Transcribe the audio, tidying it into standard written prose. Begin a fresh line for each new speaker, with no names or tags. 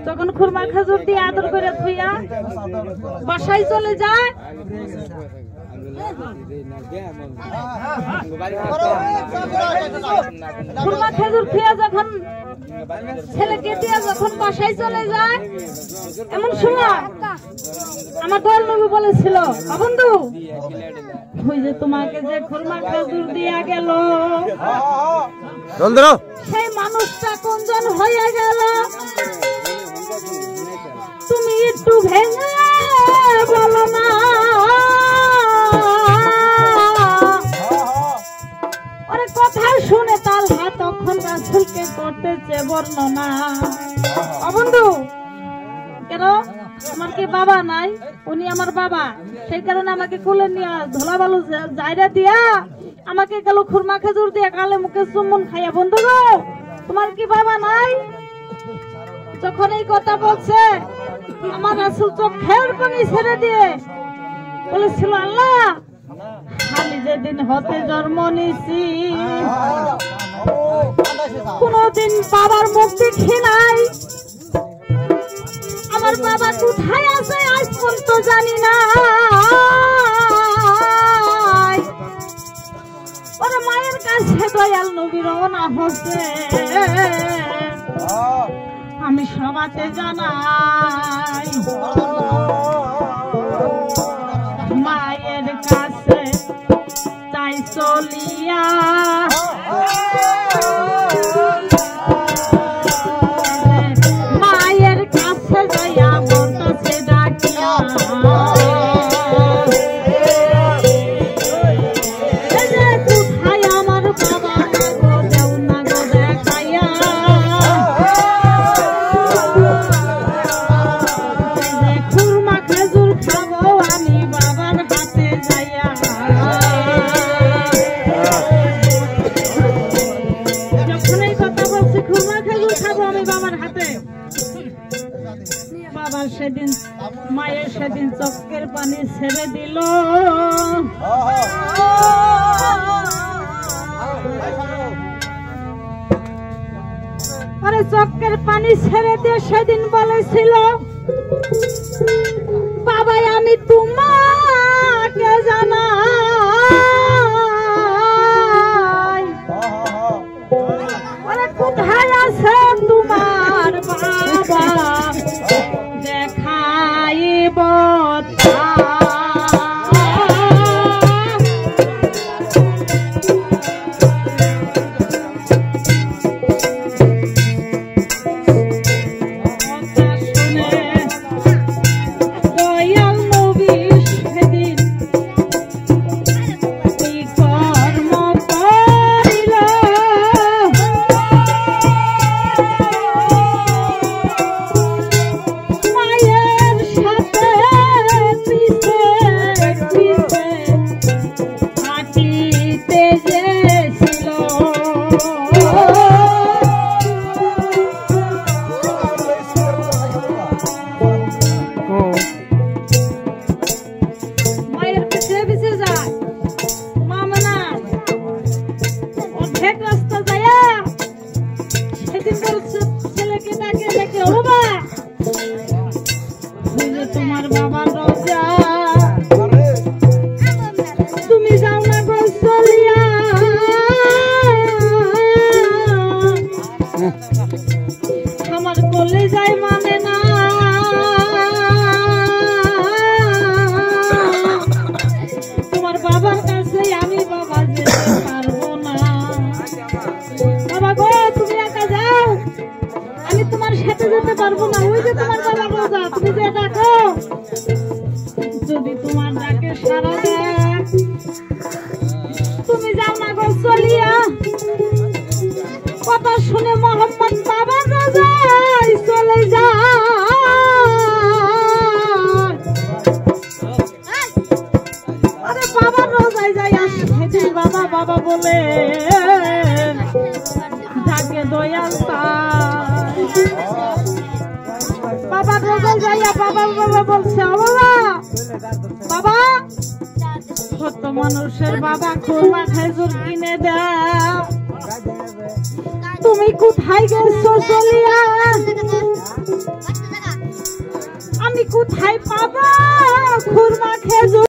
তখন খুরমা খেজুর দিয়ে আদর করে থুইয়া বাসায় চলে যায়। খুরমা খেজুর থুইয়া যখন ছেলেকে দিয়ে যখন বাসায় চলে যায়, এমন সময় আমার দয়াল নবী বলেছিল, বন্ধু ওই যে তোমাকে যে খুরমা খেজুর দিয়া গেল সেই মানুষটা কোনজন হয়ে গেল, তুমি একটু ভেঙে বলো না। ওরে কথা শুনে তালহা তখন রাসূলকে করতেছে বর্ণনা, বন্ধু কেন আমার কি বাবা নাই? উনি আমার বাবা, সেই কারণে আমাকে কোলে নিয়ে ধোলা বালু জায়গা দিয়া আমাকে গেল খুরমা খেজুর দিয়ে গালে মুখে চুম্বন খাইয়া। বন্ধু গো তোমার কি বাবা নাই? যখন এই কথা বলছে আমার রাসূল চোখের পানি ছেড়ে দিয়ে বলেছিল, আল্লাহ আমি যেদিন হতে জন্ম নিছি কোনদিন বাবার মুখ দেখি নাই, আমার বাবা কোথায় আছে আজ পর্যন্ত জানি না। ওরে মায়ের কাছে দয়াল নবী রওনা হচ্ছে, আমি সবাতে জানাই মায়ের কাছে তাই চলিয়া মায়ের কাছে যাইয়া বলতেছে ডাকিয়া, কোথায় আমার বাবা গো দেও না গো দেখাইয়া। খাবো আমি বাবার হাতে। বাবা সেদিন মায়ের সেদিন চোখের পানি ছেড়ে দিল। আরে চোখের পানি ছেড়ে দিয়ে সেদিন বলেছিল, বাবাই আমি তোমাকে জানাই, আরে কোথায় আছে তোমার বাবা, দেখাইব তোমার বাবার রোজা, তুমি যাও না গো চলিয়া, আমার কোলে যাই মানে না, তোমার বাবার কাছে আমি বাবা যেতে পারবো না। বাবা গো তুমি একা যাও, আমি তোমার সাথে যেতে পারবো না। ওই যে তোমার বাবা রোজা, তুমি যে ডাকো, যদি তোমার ডাকে সারা দেয়, তুমি যাও না গো চলিয়া। কথা শুনে মোহাম্মদ বাবা রোজায় চলে যায়। আরে বাবা রোজায় যাই আসে বাবা বাবা বলে ডাকে দয়াল বাবা রোজায় যাইয়া বাবা বাবা বলছে, বাবা বাবা কত মানুষের বাবা খুরমা খেজুর কিনে দাও, তুমি কোথায় গেছো চলিয়া, আমি কোথায় পাবো খুরমা খেজুর।